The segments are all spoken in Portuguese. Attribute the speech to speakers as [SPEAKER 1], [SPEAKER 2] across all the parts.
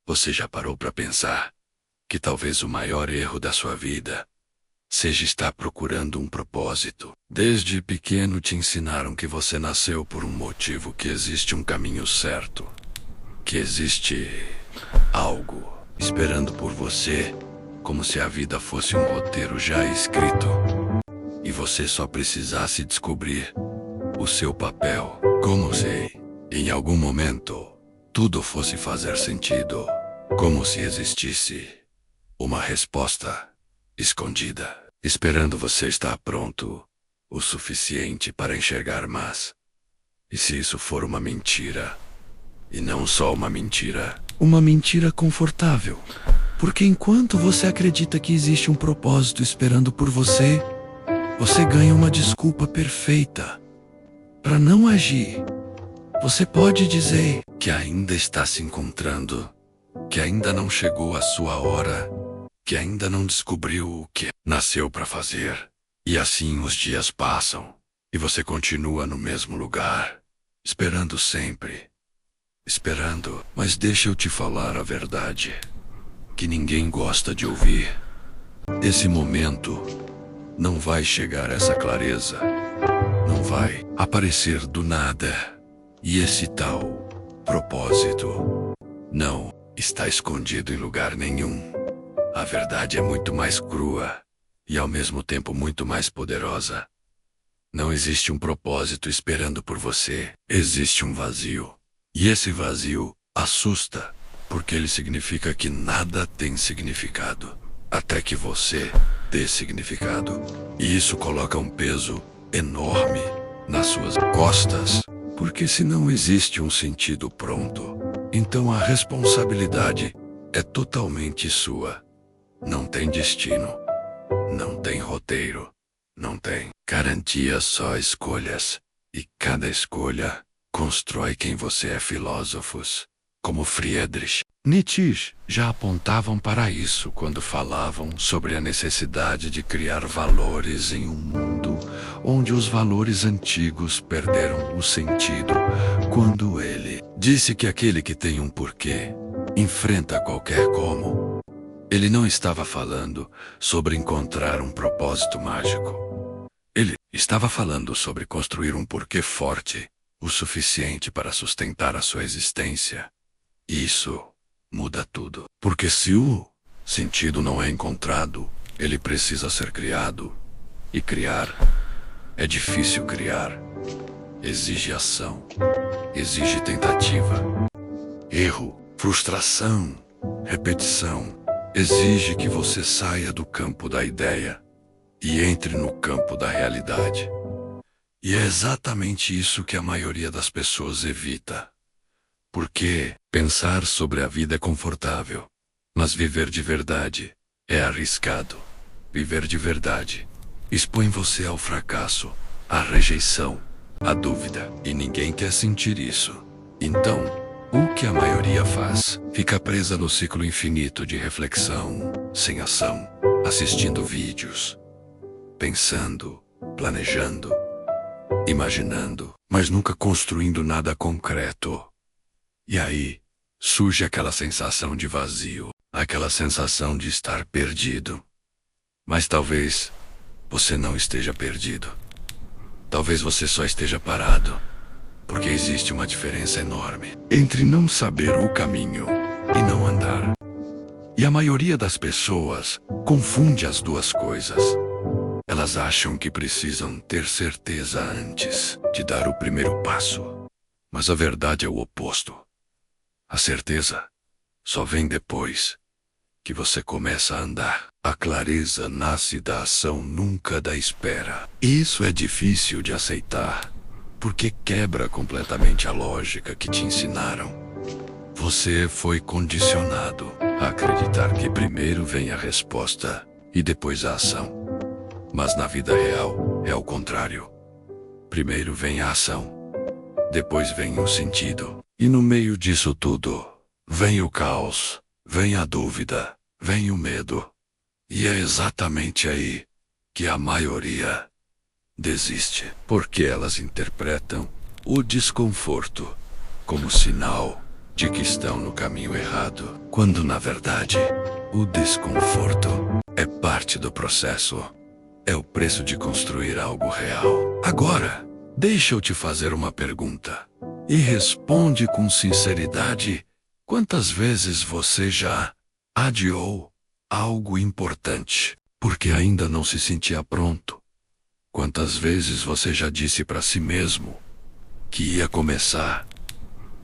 [SPEAKER 1] Você já parou para pensar que talvez o maior erro da sua vida seja estar procurando um propósito? Desde pequeno te ensinaram que você nasceu por um motivo, que existe um caminho certo, que existe algo esperando por você, como se a vida fosse um roteiro já escrito e você só precisasse descobrir o seu papel. Como se, em algum momento, tudo fosse fazer sentido, como se existisse uma resposta escondida, esperando você estar pronto o suficiente para enxergar. Mas e se isso for uma mentira? E não só uma mentira confortável. Porque enquanto você acredita que existe um propósito esperando por você, você ganha uma desculpa perfeita para não agir. Você pode dizer que ainda está se encontrando, que ainda não chegou a sua hora, que ainda não descobriu o que nasceu para fazer. E assim os dias passam, e você continua no mesmo lugar, esperando sempre. Esperando. Mas deixa eu te falar a verdade, que ninguém gosta de ouvir. Esse momento não vai chegar, essa clareza não vai aparecer do nada. E esse tal propósito não está escondido em lugar nenhum. A verdade é muito mais crua e ao mesmo tempo muito mais poderosa. Não existe um propósito esperando por você. Existe um vazio. E esse vazio assusta, porque ele significa que nada tem significado, até que você dê significado. E isso coloca um peso enorme nas suas costas, porque se não existe um sentido pronto, então a responsabilidade é totalmente sua. Não tem destino, não tem roteiro, não tem garantia, só escolhas. E cada escolha constrói quem você é. Filósofos como Friedrich Nietzsche já apontavam para isso quando falavam sobre a necessidade de criar valores em um mundo onde os valores antigos perderam o sentido. Quando ele disse que aquele que tem um porquê enfrenta qualquer como, ele não estava falando sobre encontrar um propósito mágico. Ele estava falando sobre construir um porquê forte o suficiente para sustentar a sua existência. Isso muda tudo. Porque se o sentido não é encontrado, ele precisa ser criado. E criar é difícil. Criar exige ação, exige tentativa, erro, frustração, repetição. Exige que você saia do campo da ideia e entre no campo da realidade. E é exatamente isso que a maioria das pessoas evita. Porque pensar sobre a vida é confortável, mas viver de verdade é arriscado. Viver de verdade expõe você ao fracasso, à rejeição, à dúvida, e ninguém quer sentir isso. Então, o que a maioria faz? Fica presa no ciclo infinito de reflexão, sem ação, assistindo vídeos, pensando, planejando, imaginando, mas nunca construindo nada concreto. E aí, surge aquela sensação de vazio, aquela sensação de estar perdido. Mas talvez você não esteja perdido. Talvez você só esteja parado, porque existe uma diferença enorme entre não saber o caminho e não andar. E a maioria das pessoas confunde as duas coisas. Elas acham que precisam ter certeza antes de dar o primeiro passo. Mas a verdade é o oposto. A certeza só vem depois que você começa a andar. A clareza nasce da ação, nunca da espera. Isso é difícil de aceitar, porque quebra completamente a lógica que te ensinaram. Você foi condicionado a acreditar que primeiro vem a resposta e depois a ação. Mas na vida real é o contrário. Primeiro vem a ação, depois vem o sentido. E no meio disso tudo, vem o caos, vem a dúvida, vem o medo. E é exatamente aí que a maioria desiste, porque elas interpretam o desconforto como sinal de que estão no caminho errado, quando na verdade o desconforto é parte do processo. É o preço de construir algo real. Agora, deixa eu te fazer uma pergunta. E responde com sinceridade: quantas vezes você já adiou algo importante porque ainda não se sentia pronto? Quantas vezes você já disse para si mesmo que ia começar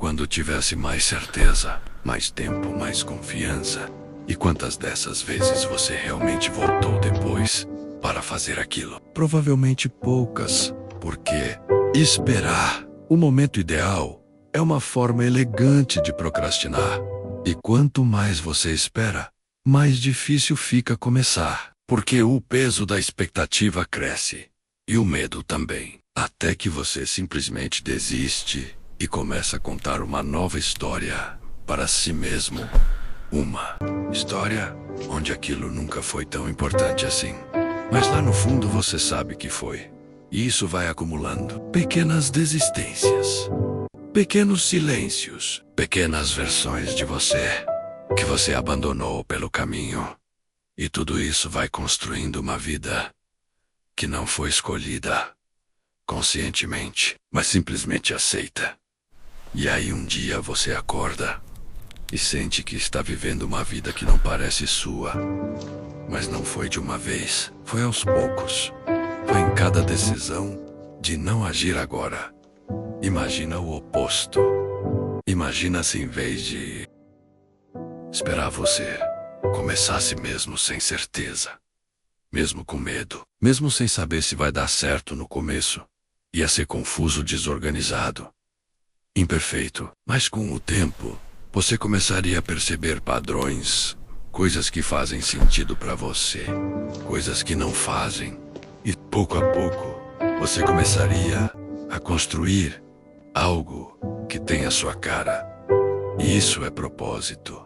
[SPEAKER 1] quando tivesse mais certeza, mais tempo, mais confiança? E quantas dessas vezes você realmente voltou depois para fazer aquilo? Provavelmente poucas, porque esperar o momento ideal é uma forma elegante de procrastinar. E quanto mais você espera, mais difícil fica começar, porque o peso da expectativa cresce. E o medo também, até que você simplesmente desiste e começa a contar uma nova história para si mesmo. Uma história onde aquilo nunca foi tão importante assim. Mas lá no fundo você sabe que foi. E isso vai acumulando pequenas desistências, pequenos silêncios, pequenas versões de você que você abandonou pelo caminho. E tudo isso vai construindo uma vida que não foi escolhida conscientemente, mas simplesmente aceita. E aí um dia você acorda e sente que está vivendo uma vida que não parece sua. Mas não foi de uma vez, foi aos poucos. Foi em cada decisão de não agir agora. Imagina o oposto. Imagina se em vez de esperar você começasse mesmo sem certeza, mesmo com medo, mesmo sem saber se vai dar certo no começo. Ia ser confuso, desorganizado, imperfeito. Mas com o tempo, você começaria a perceber padrões, coisas que fazem sentido para você, coisas que não fazem. E pouco a pouco, você começaria a construir algo que tem a sua cara. E isso é propósito.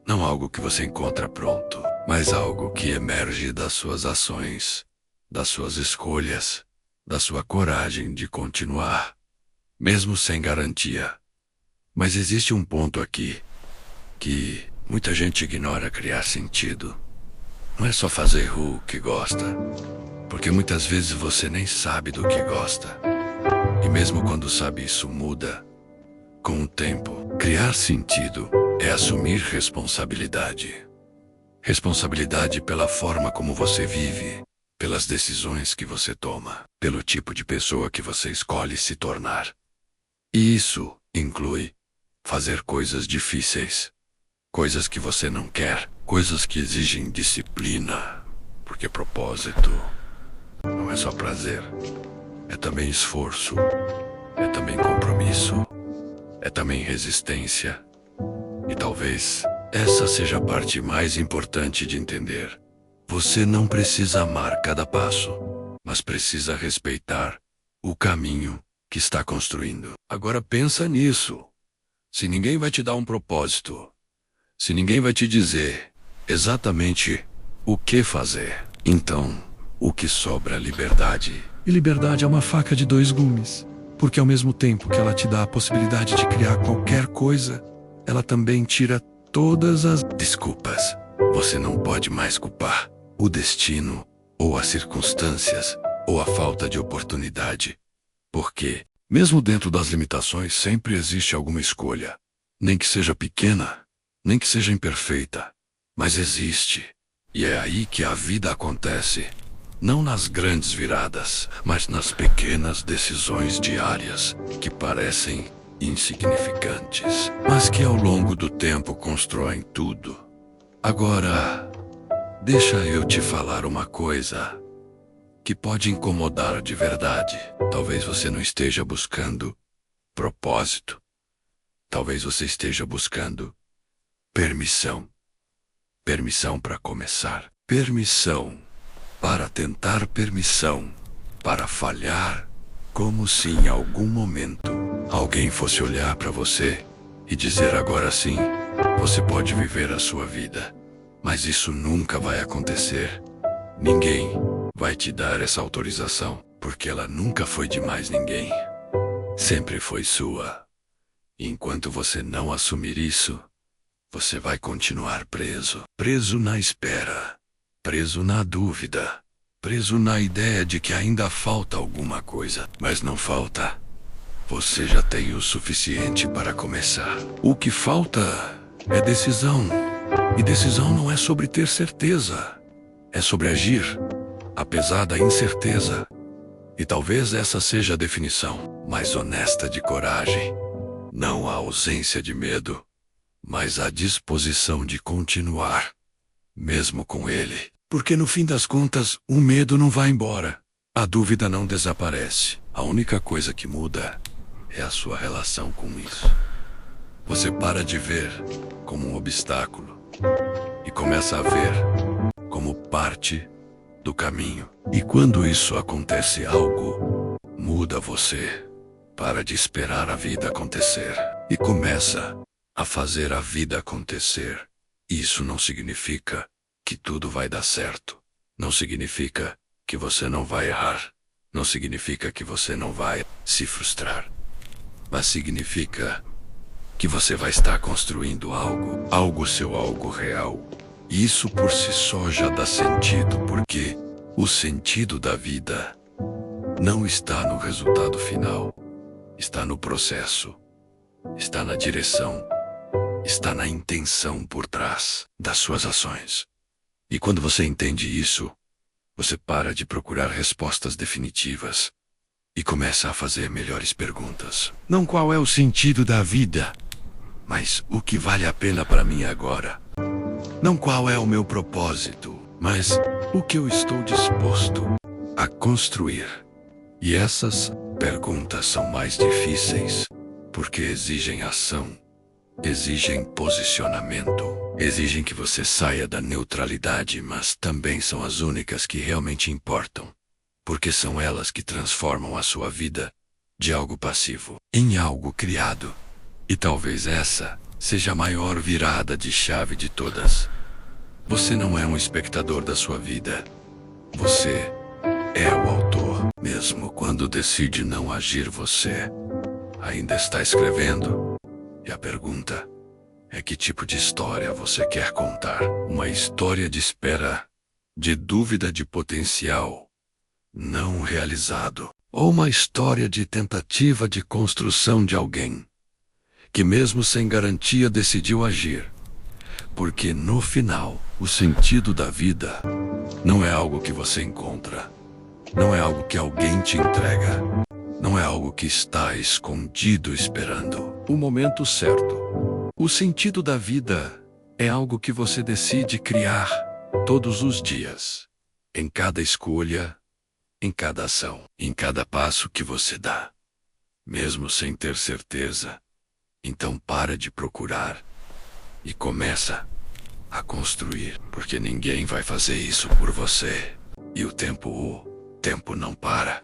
[SPEAKER 1] Não algo que você encontra pronto, mas algo que emerge das suas ações, das suas escolhas, da sua coragem de continuar, mesmo sem garantia. Mas existe um ponto aqui que muita gente ignora: criar sentido. Não é só fazer o que gosta, porque muitas vezes você nem sabe do que gosta. E mesmo quando sabe, isso muda com o tempo. Criar sentido é assumir responsabilidade. Responsabilidade pela forma como você vive, pelas decisões que você toma, pelo tipo de pessoa que você escolhe se tornar. E isso inclui fazer coisas difíceis, coisas que você não quer, coisas que exigem disciplina, porque propósito não é só prazer, é também esforço, é também compromisso, é também resistência. E talvez essa seja a parte mais importante de entender. Você não precisa amar cada passo, mas precisa respeitar o caminho que está construindo. Agora pensa nisso. Se ninguém vai te dar um propósito, se ninguém vai te dizer exatamente o que fazer, então o que sobra é liberdade. E liberdade é uma faca de dois gumes, porque ao mesmo tempo que ela te dá a possibilidade de criar qualquer coisa, ela também tira todas as desculpas. Você não pode mais culpar o destino, ou as circunstâncias, ou a falta de oportunidade. Porque, mesmo dentro das limitações, sempre existe alguma escolha. Nem que seja pequena, nem que seja imperfeita, mas existe. E é aí que a vida acontece. Não nas grandes viradas, mas nas pequenas decisões diárias que parecem insignificantes, mas que ao longo do tempo constroem tudo. Agora, deixa eu te falar uma coisa que pode incomodar de verdade. Talvez você não esteja buscando propósito. Talvez você esteja buscando permissão. Permissão para começar. Permissão para tentar, permissão para falhar, como se em algum momento alguém fosse olhar para você e dizer: agora sim, você pode viver a sua vida. Mas isso nunca vai acontecer. Ninguém vai te dar essa autorização, porque ela nunca foi de mais ninguém. Sempre foi sua. E enquanto você não assumir isso, você vai continuar preso. Preso na espera. Preso na dúvida. Preso na ideia de que ainda falta alguma coisa. Mas não falta. Você já tem o suficiente para começar. O que falta é decisão. E decisão não é sobre ter certeza. É sobre agir, apesar da incerteza. E talvez essa seja a definição mais honesta de coragem. Não a ausência de medo, mas a disposição de continuar, mesmo com ele. Porque no fim das contas, o medo não vai embora. A dúvida não desaparece. A única coisa que muda é a sua relação com isso. Você para de ver como um obstáculo e começa a ver como parte do caminho. E quando isso acontece, algo muda você. Para de esperar a vida acontecer e começa a fazer a vida acontecer. Isso não significa que tudo vai dar certo. Não significa que você não vai errar. Não significa que você não vai se frustrar. Mas significa que você vai estar construindo algo, algo real. E isso por si só já dá sentido, porque o sentido da vida não está no resultado final. Está no processo, está na direção, está na intenção por trás das suas ações. E quando você entende isso, você para de procurar respostas definitivas e começa a fazer melhores perguntas. Não qual é o sentido da vida, mas o que vale a pena para mim agora. Não qual é o meu propósito, mas o que eu estou disposto a construir. E essas perguntas são mais difíceis, porque exigem ação, exigem posicionamento, exigem que você saia da neutralidade, mas também são as únicas que realmente importam, porque são elas que transformam a sua vida de algo passivo em algo criado. E talvez essa seja a maior virada de chave de todas. Você não é um espectador da sua vida. Você é o autor. Mesmo quando decide não agir, você ainda está escrevendo. E a pergunta é: que tipo de história você quer contar? Uma história de espera, de dúvida, de potencial não realizado? Ou uma história de tentativa de construção de alguém que mesmo sem garantia decidiu agir? Porque no final, o sentido da vida não é algo que você encontra. Não é algo que alguém te entrega. Não é algo que está escondido esperando o momento certo. O sentido da vida é algo que você decide criar todos os dias. Em cada escolha, em cada ação, em cada passo que você dá. Mesmo sem ter certeza. Então para de procurar e começa a construir. Porque ninguém vai fazer isso por você. E o tempo não para.